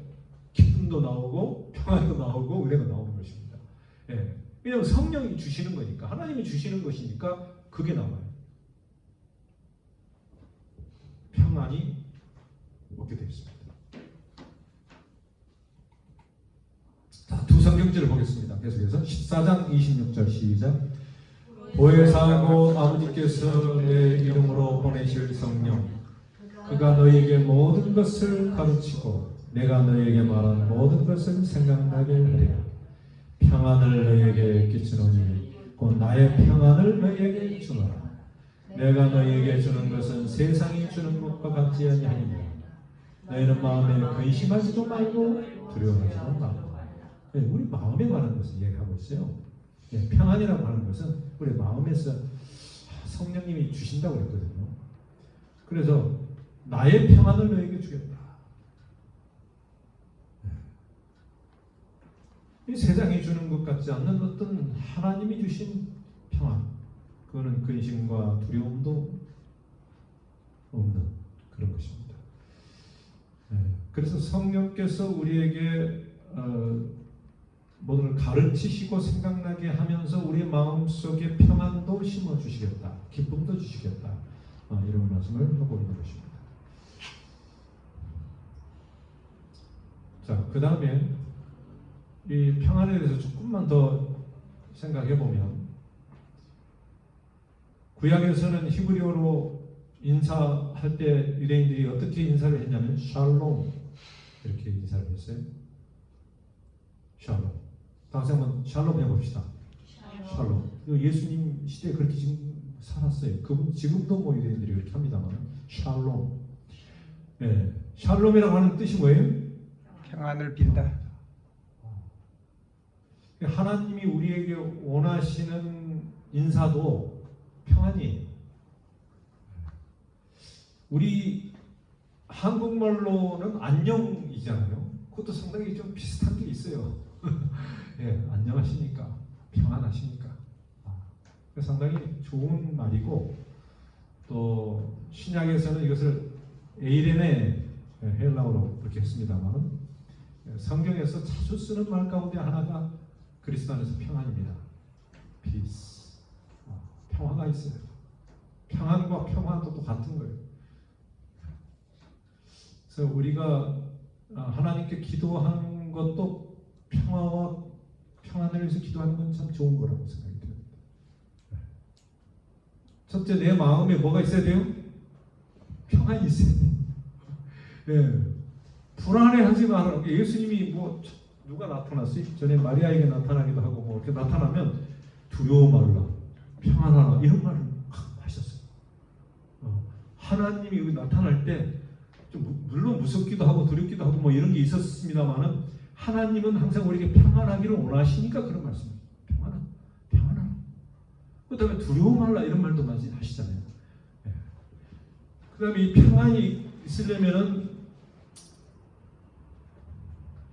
기쁨도 나오고 평안도 나오고 은혜가 나오는 것입니다. 왜냐하면 성령이 주시는 거니까, 하나님이 주시는 것이니까 그게 나와요. 평안이 오게 되어 있습니다. 자, 두 성경절을 보겠습니다. 계속해서 14장 26절 시작. 보혜사하고 아버지께서 내 이름으로 보내실 성령, 그가 너희에게 모든 것을 가르치고 내가 너희에게 말한 모든 것을 생각나게 하리라. 평안을 너희에게 끼치노니 곧 나의 평안을 너희에게 주노라. 내가 너희에게 주는 것은 세상이 주는 것과 같지 아니하니라. 너희는 마음에 근심하지도 말고 두려워하지도 말고. 우리 마음에 관한 것을 얘기하고 있어요. 평안이라고 하는 것은 우리 마음에서 성령님이 주신다고 했거든요. 그래서 나의 평안을 너희에게 주겠다. 이 세상이 주는 것 같지 않는 어떤 하나님이 주신 평안, 그거는 근심과 두려움도 없는 그런 것입니다. 그래서 성령께서 우리에게 뭐를 가르치시고 생각나게 하면서 우리 마음속에 평안도 심어주시겠다, 기쁨도 주시겠다, 이런 말씀을 하고 있는 것입니다. 자, 그 다음에 이 평안에 대해서 조금만 더 생각해 보면, 구약에서는 히브리어로 인사할 때 유대인들이 어떻게 인사를 했냐면 샬롬 이렇게 인사를 했어요. 샬롬. 다시 한번 샬롬 해봅시다. 샬롬. 예수님 시대에 그렇게 지금 살았어요. 그분 지금도 뭐 유대인들이 그렇게 합니다만 샬롬. 예, 샬롬이라고 하는 뜻이 뭐예요?
평안을 빈다.
하나님이 우리에게 원하시는 인사도 평안이에요. 우리 한국말로는 안녕이잖아요. 그것도 상당히 좀 비슷한 게 있어요. 예, 안녕하십니까, 평안하십니까. 상당히 좋은 말이고, 또 신약에서는 이것을 에이레네, 헬라어로 그렇게 했습니다만, 성경에서 자주 쓰는 말 가운데 하나가 그리스도 안에서 평안입니다. peace. 평화가 있어요. 평안과 평화도 똑같은 거예요. 그래서 우리가 하나님께 기도하는 것도 평화와 평안을 위해서 기도하는 건 참 좋은 거라고 생각이 듭니다. 첫째, 내 마음에 뭐가 있어야 돼요? 평안이 있어야 돼요. 예. 불안해하지 마라. 예수님이 뭐 누가 나타났어요? 전에 마리아에게 나타나기도 하고 뭐 이렇게 나타나면 두려워 말라, 평안하라, 이런 말을 하셨어요. 하나님이 여기 나타날 때 좀 물론 무섭기도 하고 두렵기도 하고 뭐 이런 게 있었습니다만은, 하나님은 항상 우리에게 평안하기를 원하시니까 그런 말씀입니다. 평안하라. 그다음에 두려워 말라, 이런 말도 많이 하시잖아요. 그다음에 이 평안이 있으려면은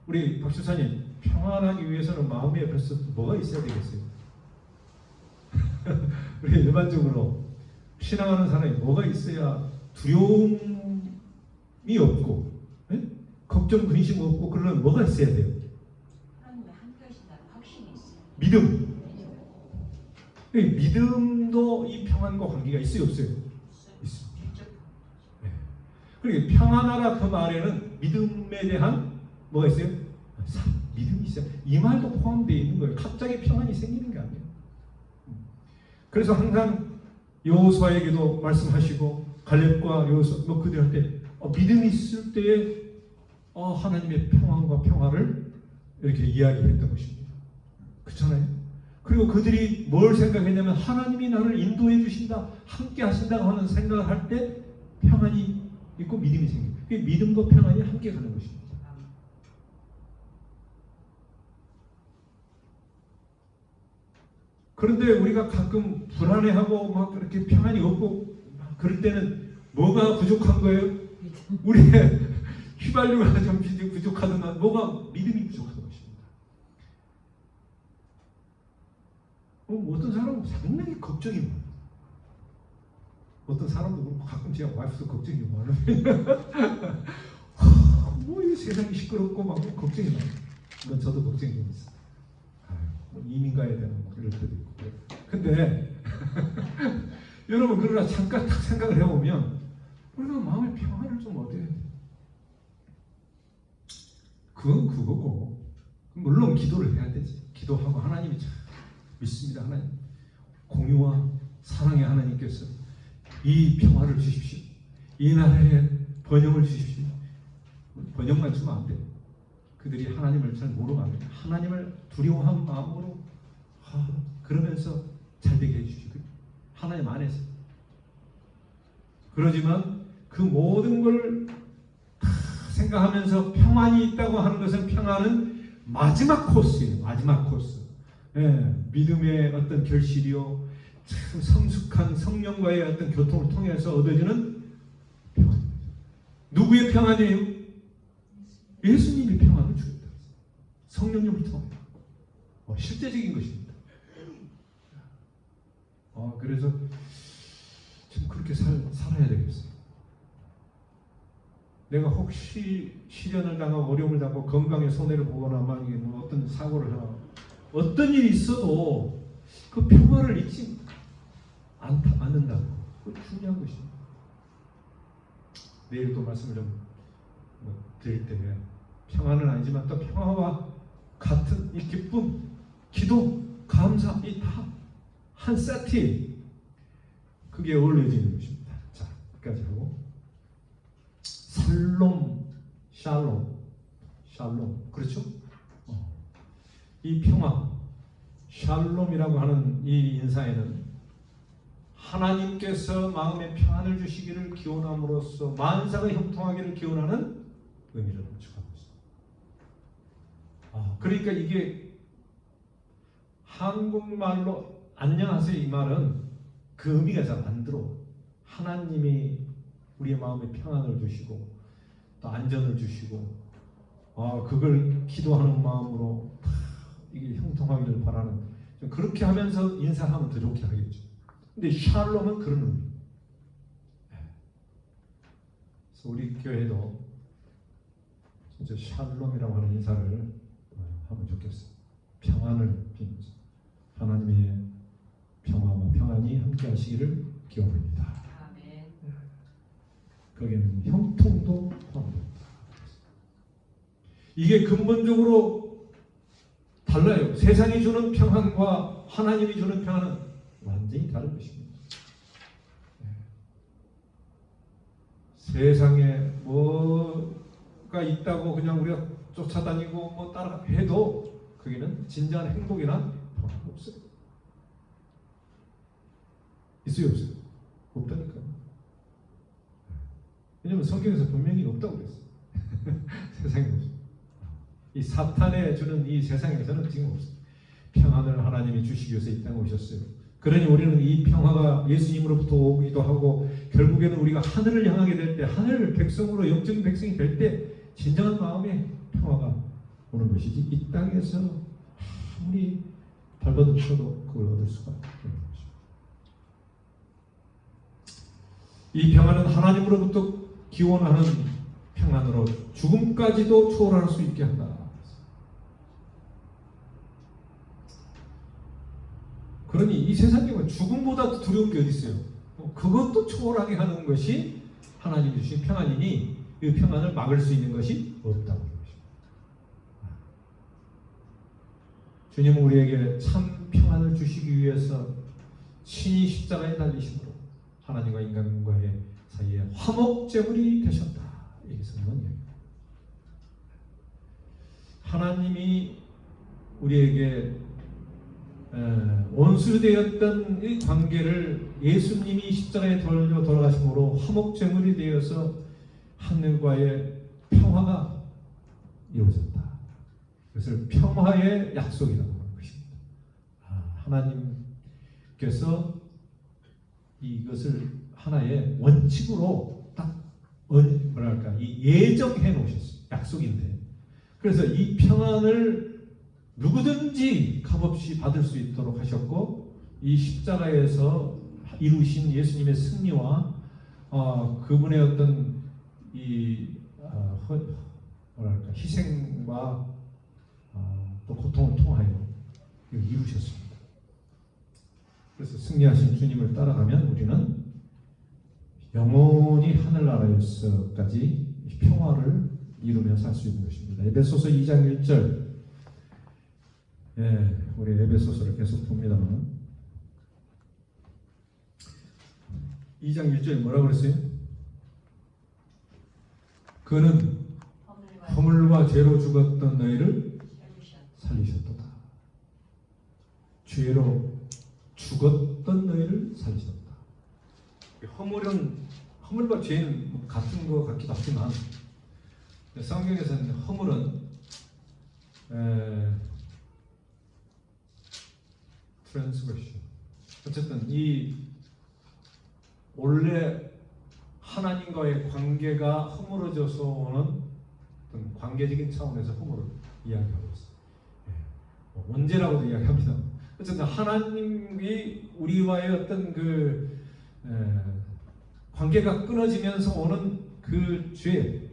우리 박주사님, 평안하기 위해서는 마음에 벌써 뭐가 있어야 되겠어요? 우리 일반적으로 신앙하는 사람이 뭐가 있어야 두려움이 없고, 걱정, 근심 없고, 그러면 뭐가 있어야 돼요?
하나님의 함께하신다는 확신이 있어요.
믿음. 믿음도 이 평안과 관계가 있어요, 없어요? 있습니다. 그러니까 평안하라 그 말에는 믿음에 대한 뭐가 있어요? 믿음이 있어요. 이 말도 포함되어 있는 거예요. 갑자기 평안이 생기는 게 아니에요. 그래서 항상 여호수아에게도 말씀하시고, 갈렙과 여호수아 뭐 그들한테 믿음이 있을 때에 하나님의 평안과 평화를 이렇게 이야기했던 것입니다. 그렇잖아요. 그리고 그들이 뭘 생각했냐면, 하나님이 나를 인도해 주신다, 함께 하신다고 하는 생각을 할 때 평안이 있고 믿음이 생깁니다. 그게 믿음과 평안이 함께 가는 것입니다. 그런데 우리가 가끔 불안해하고 막 그렇게 평안이 없고 그럴 때는 뭐가 부족한 거예요? 우리의 휘발유가 좀 부족하든 뭐가 믿음이 부족한 것입니다. 어떤 사람은 상당히 걱정이 많아요. 어떤 사람도 가끔 제가 와이프도 걱정이 많아요. 뭐 이 세상이 시끄럽고 막 걱정이 많아요. 물론 저도 걱정이 좀 있어요. 이민 가야 되는 이럴 때도 있고. 근데 여러분, 그러나 잠깐 딱 생각을 해보면 우리가 마음의 평안을 좀 얻어야 돼. 그건 그거고, 물론 기도를 해야 되지. 기도하고 하나님이 참 믿습니다. 하나님 공유와 사랑의 하나님께서 이 평화를 주십시오. 이 나라에 번영을 주십시오. 번영만 주면 안 돼. 그들이 하나님을 잘 모르면 하나님을 두려워한 마음으로 그러면서 잘 되게 해주시고, 하나님 안에서. 그러지만 그 모든 걸 생각하면서 평안이 있다고 하는 것은, 평안은 마지막 코스예요. 마지막 코스. 믿음의 어떤 결실이요, 참 성숙한 성령과의 어떤 교통을 통해서 얻어지는 평안. 누구의 평안이에요? 예수님이 평안을 주겠다. 성령님을 통해 실제적인 것입니다. 그래서 참 그렇게 살아야 되겠어요. 내가 혹시 시련을 당하고 어려움을 당하고 건강에 손해를 보거나 만약에 뭐 어떤 사고를 하거나 어떤 일이 있어도 그 평화를 잊지 않는다고. 그거 중요한 것입니다. 내일 또 말씀을 좀 드릴 때 평화는 아니지만 또 평화와 같은 이 기쁨, 기도, 감사 이 다 한 세트 그게 어울려지는 것입니다. 자, 여기까지 하고 샬롬 그렇죠? 이 평화 샬롬이라고 하는 이 인사에는 하나님께서 마음에 평안을 주시기를 기원함으로써 만사가 형통하기를 기원하는 의미를 함축하고 있습니다. 그러니까 이게 한국말로 안녕하세요 이 말은 그 의미가 잘 안 들어. 하나님이 우리의 마음에 평안을 주시고 또 안전을 주시고 그걸 기도하는 마음으로 이게 형통하기를 바라는 그렇게 하면서 인사하면 더 좋게 하겠죠. 근데 샬롬은 그런 의미. 그래서 우리 교회도 진짜 샬롬이라고 하는 인사를 하면 좋겠어요. 평안을 빌면서 하나님의 평화와 평안이 함께 하시기를 기원합니다.
아멘.
거기에는 형통도 포함됩니다. 이게 근본적으로 달라요. 세상이 주는 평안과 하나님이 주는 평안은 완전히 다른 것입니다. 세상에 뭐가 있다고 그냥 우리가 쫓아다니고 뭐 따라 해도 거기는 진정한 행복이나 평안이 없어요. 있어요, 없어요? 없다니까요. 왜냐하면 성경에서 분명히 없다고 그랬어요. 세상에 없어요. 이 사탄에 주는 이 세상에서는 지금 없어요. 평안을 하나님이 주시기 위해서 이 땅에 오셨어요. 그러니 우리는 이 평화가 예수님으로부터 오기도 하고 결국에는 우리가 하늘을 향하게 될 때 하늘 백성으로 영적인 백성이 될 때 진정한 마음의 평화가 오는 것이지 이 땅에서 아무리 발버둥 쳐도 그걸 얻을 수가 없는 것입니다. 이 평안은 하나님으로부터 기원하는 평안으로 죽음까지도 초월할 수 있게 한다. 그러니 이 세상에 죽음보다 두려운 게 어디 있어요? 그것도 초월하게 하는 것이 하나님이 주신 평안이니 이 평안을 막을 수 있는 것이 없다고 하는 것입니다. 주님은 우리에게 참 평안을 주시기 위해서 친히 십자가에 달리심으로 하나님과 인간과의 사이에 화목제물이 되셨다. 이게 성경은 얘기합니다. 하나님이 우리에게 원수되었던 이 관계를 예수님이 십자가에 돌려 돌아가심으로 화목제물이 되어서 하늘과의 평화가 이루어졌다. 그것을 평화의 약속이라고 하는 것입니다. 하나님께서 이것을 하나의 원칙으로 딱 이 예정해 놓으셨어요. 약속인데. 그래서 이 평안을 누구든지 값없이 받을 수 있도록 하셨고 이 십자가에서 이루신 예수님의 승리와 그분의 어떤 이 희생과 또 고통을 통하여 이루셨습니다. 그래서 승리하신 주님을 따라가면 우리는 영원히 하늘나라에서까지 평화를 이루며 살 수 있는 것입니다. 에베소서 2장 1절 우리 에베소서를 계속 봅니다만 2장 1절에 뭐라고 그랬어요? 그는 허물과 죄로 죽었던 너희를 살리셨도다. 죄로 죽었던 너희를 살리셨다. 허물과 죄는 같은 것 같기도 하지만 성경에서는 허물은 트랜스그레션 어쨌든 이 원래 하나님과의 관계가 허물어져서 오는 어떤 관계적인 차원에서 허물을 이야기하고 있어요. 원죄라고도 이야기합니다. 어쨌든 하나님이 우리와의 어떤 그 관계가 끊어지면서 오는 그 죄,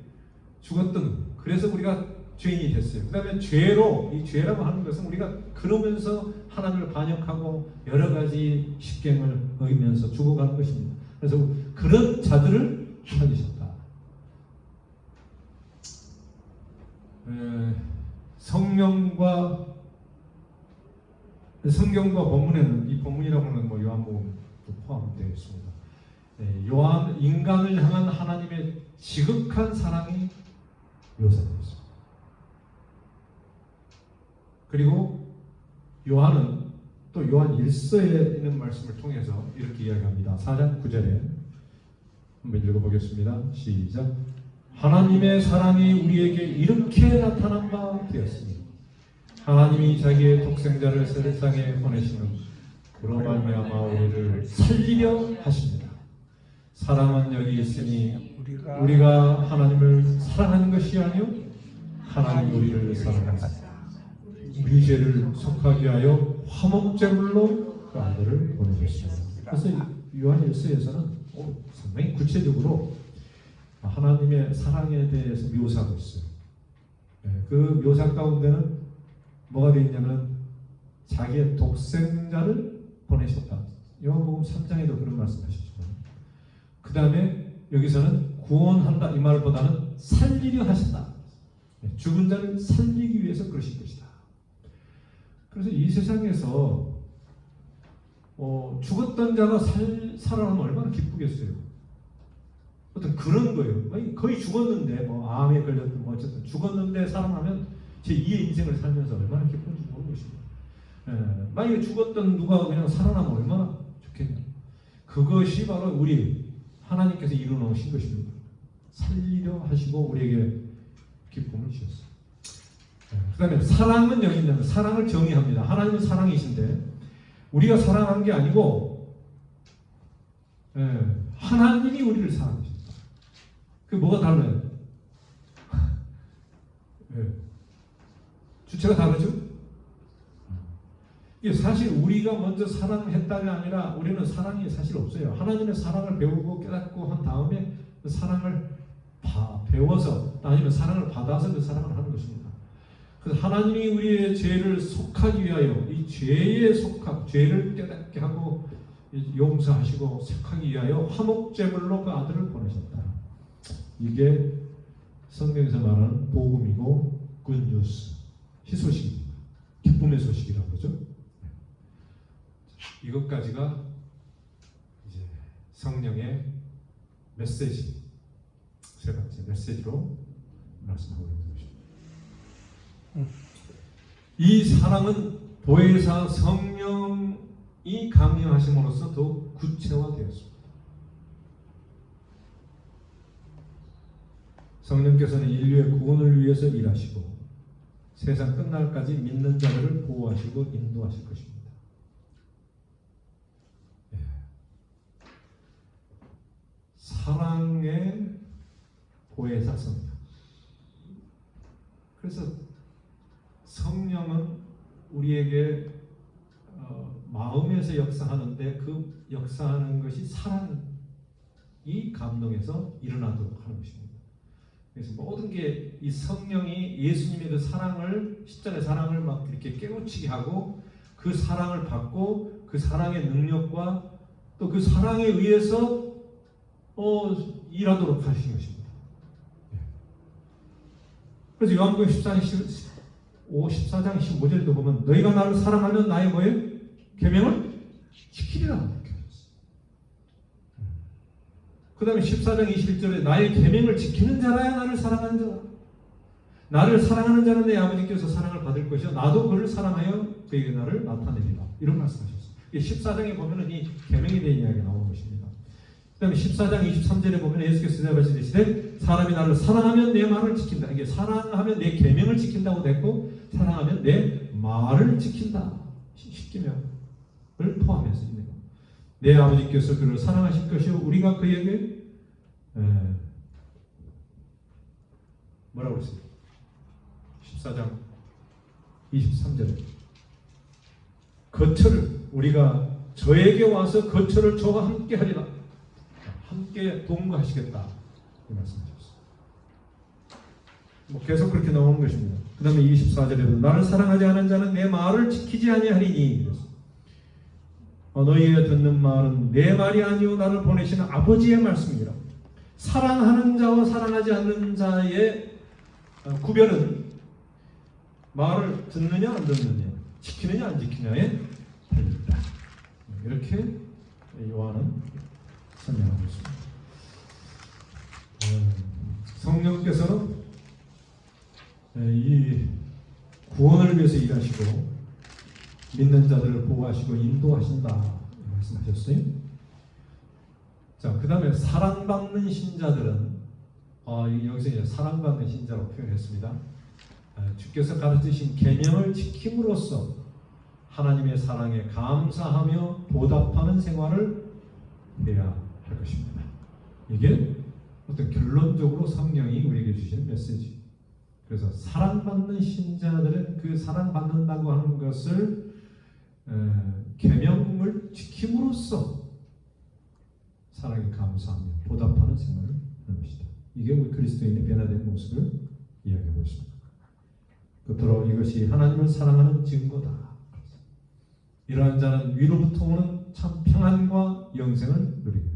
죽었던, 그래서 우리가 죄인이 됐어요. 그 다음에 죄로, 이 죄라고 하는 것은 우리가 그러면서 하나님을 반역하고 여러 가지 십경을 어기면서 죽어가는 것입니다. 그래서 그런 자들을 살리셨다. 성경과 본문에는, 이 본문이라고 하는 뭐 요한복음도 포함되어 있습니다. 인간을 향한 하나님의 지극한 사랑이 묘사되어 있습니다. 그리고 요한은 또 요한 1서에 있는 말씀을 통해서 이렇게 이야기합니다. 4장 9절에 한번 읽어보겠습니다. 시작. 하나님의 사랑이 우리에게 이렇게 나타난 바 되었으니 하나님이 자기의 독생자를 세상에 보내시는 그로 말미암아 우리를 살리려 하십니다. 사랑은 여기 있으니 우리가 하나님을 사랑하는 것이 아니요 하나님 우리를 사랑하사 우리 죄를 속하게 하여 화목제물로 그 아들을 보내셨습니다. 그래서 요한 1서에서는 상당히 구체적으로 하나님의 사랑에 대해서 묘사하고 있어요. 그 묘사 가운데는 뭐가 되어 있냐면 자기의 독생자를 보내셨다. 요한복음 3장에도 그런 말씀하셨지만, 그 다음에 여기서는 구원한다 이 말보다는 살리려 하셨다. 죽은 자를 살리기 위해서 그러신 것이다. 그래서 이 세상에서 죽었던 자가 살아나면 얼마나 기쁘겠어요. 어떤 그런 거예요. 거의 죽었는데 암에 걸렸든 어쨌든 죽었는데 살아나면 제 2의 인생을 살면서 얼마나 기쁜지 모르는 것입니다. 만약에 죽었던 누가 그냥 살아나면 얼마나 좋겠냐. 그것이 바로 우리 하나님께서 이루어놓으신 것입니다. 살리려 하시고 우리에게 기쁨을 주셨어요. 그 다음에 사랑은 여기 있는 사랑을 정의합니다. 하나님은 사랑이신데 우리가 사랑한 게 아니고 하나님이 우리를 사랑하십니다. 그 뭐가 달라요? 주체가 다르죠? 이게 사실 우리가 먼저 사랑했다가 아니라 우리는 사랑이 사실 없어요. 하나님의 사랑을 배우고 깨닫고 한 다음에 그 사랑을 배워서 아니면 사랑을 받아서 그 사랑을 하는 것입니다. 그래서 하나님이 우리의 죄를 속하기 위하여 이 죄의 죄를 깨닫게 하고 용서하시고 속하기 위하여 화목제물로 그 아들을 보내셨다. 이게 성경에서 말하는 복음이고 굿뉴스, 희소식입니다. 기쁨의 소식이라고 그러죠. 이것까지가 이제 성령의 메시지, 세 번째 메시지로 말씀하고 있는 것입니다. 이 사랑은 보혜사 성령이 강림하심으로써 더욱 구체화되었습니다. 성령께서는 인류의 구원을 위해서 일하시고 세상 끝날까지 믿는 자들을 보호하시고 인도하실 것입니다. 사랑의 보혜사 성령. 그래서 성령은 우리에게 마음에서 역사하는데 그 역사하는 것이 사랑이 감동해서 일어나도록 하는 것입니다. 그래서 모든 게 이 성령이 예수님의 그 사랑을, 십자가의 사랑을 막 이렇게 깨우치게 하고 그 사랑을 받고 그 사랑의 능력과 또 그 사랑에 의해서 일하도록 하신 것입니다. 그래서 요한복음 14장 15절에도 보면 너희가 나를 사랑하면 나의 뭐예요? 계명을 지키리라. 그 다음에 14장 21절에 나의 계명을 지키는 자라야 나를 사랑하는 자다. 나를 사랑하는 자는 내 아버지께서 사랑을 받을 것이요 나도 그를 사랑하여 그에게 나를 나타내리라. 이런 말씀하셨어요. 14장에 보면은 이 계명에 대한 이야기가 나오는 것입니다. 그 다음에 14장 23절에 보면 예수께서 대답하시되 사람이 나를 사랑하면 내 말을 지킨다. 이게 사랑하면 내 계명을 지킨다고 됐고 사랑하면 내 말을 지킨다. 십계명을 포함해서 있네요. 내 아버지께서 그를 사랑하실 것이요 우리가 그에게 뭐라고 했어요? 14장 23절에 거처를 우리가 저에게 와서 거처를 저와 함께 하리라. 함께 동거하시겠다 이 말씀하셨어요. 뭐 계속 그렇게 나오는 것입니다. 그 다음에 24절에도 나를 사랑하지 않은 자는 내 말을 지키지 아니하리니 그래서 너희가 듣는 말은 내 말이 아니요 나를 보내시는 아버지의 말씀이라. 사랑하는 자와 사랑하지 않는 자의 구별은 말을 듣느냐 안 듣느냐, 지키느냐 안 지키느냐에 달려있다. 이렇게 요한은 설명하고 있습니다. 성령께서는 이 구원을 위해서 일하시고 믿는 자들을 보호하시고 인도하신다 말씀하셨어요. 자, 그 다음에 사랑받는 신자들은 여기서 이제 사랑받는 신자로 표현했습니다. 주께서 가르치신 계명을 지킴으로써 하나님의 사랑에 감사하며 보답하는 생활을 해야 할 것입니다. 이게 어떤 결론적으로 성령이 우리에게 주시는 메시지. 그래서 사랑받는 신자들은 그 사랑받는다고 하는 것을 계명을 지킴으로써 사랑에 감사하며 보답하는 생활을 하는 것이다. 이게 우리 그리스도인의 변화된 모습을 이야기하고 있습니다. 끝으로 이것이 하나님을 사랑하는 증거다. 이러한 자는 위로부터 오는 참 평안과 영생을 누리게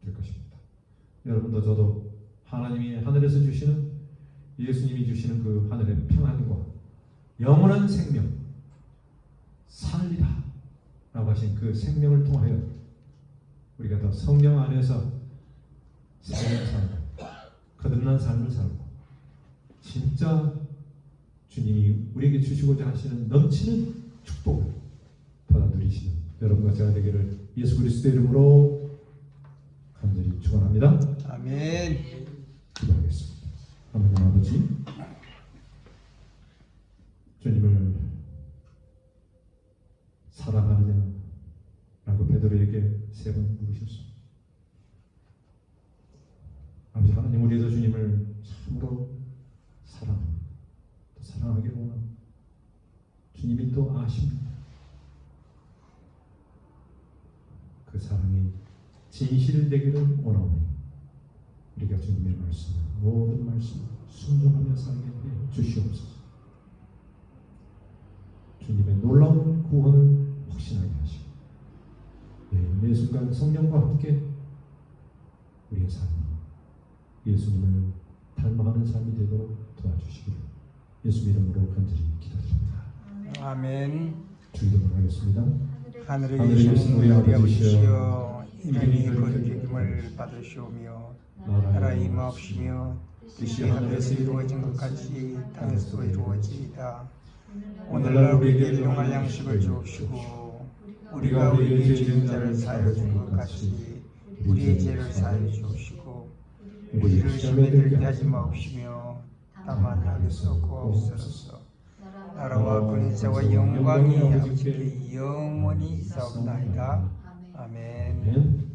될 것입니다. 여러분도 저도 하나님이 하늘에서 주시는 예수님이 주시는 그 하늘의 평안과 영원한 생명 살리라 라고 하신 그 생명을 통하여 우리가 더 성령 안에서 삶을 살고 거듭난 삶을 살고 진짜 주님이 우리에게 주시고자 하시는 넘치는 축복을 받아 누리시는 여러분과 제가 되기를 예수 그리스도의 이름으로 간절히 축원합니다.
아멘.
기도하겠습니다. 하나님 아버지, 주님을 사랑하느냐라고 베드로에게 3번 물으셨습니다. 아버지 하나님, 우리도 주님을 참으로 사랑합니다. 또 사랑하기를 원합니다. 주님이 또 아십니다. 그 사랑이 진실되기를 원하오니 우리가 주님의 말씀, 모든 말씀 순종하며 살게 해 주시옵소서. 주님의 놀라운 구원을 확신하게 하시고 매 순간 성령과 함께 우리의 삶이 예수님을 닮아가는 삶이 되도록 도와주시기를 예수 이름으로 간절히 기도드립니다.
아멘.
주기도록 하겠습니다.
하늘에
하늘에
계신
우리
우리
아버지시여,
아버지시여, 이름이 거룩함을 받으시오며 나라 임하옵시며 뜻이 하늘에서 이루어진 것 같이 땅에서도 이루어지이다. 오늘날 우리에게 일용할 양식을 주옵시고 우리가 우리에게 죄진 자를 사하여 준 것 같이 우리의 죄를 사하여 주옵시고 우리를 시험에 들게 하지 마옵시며 다만 악에서 구하옵소서. 나라와 권세와 영광이 아버지께 영원히 있사옵나이다. 아멘.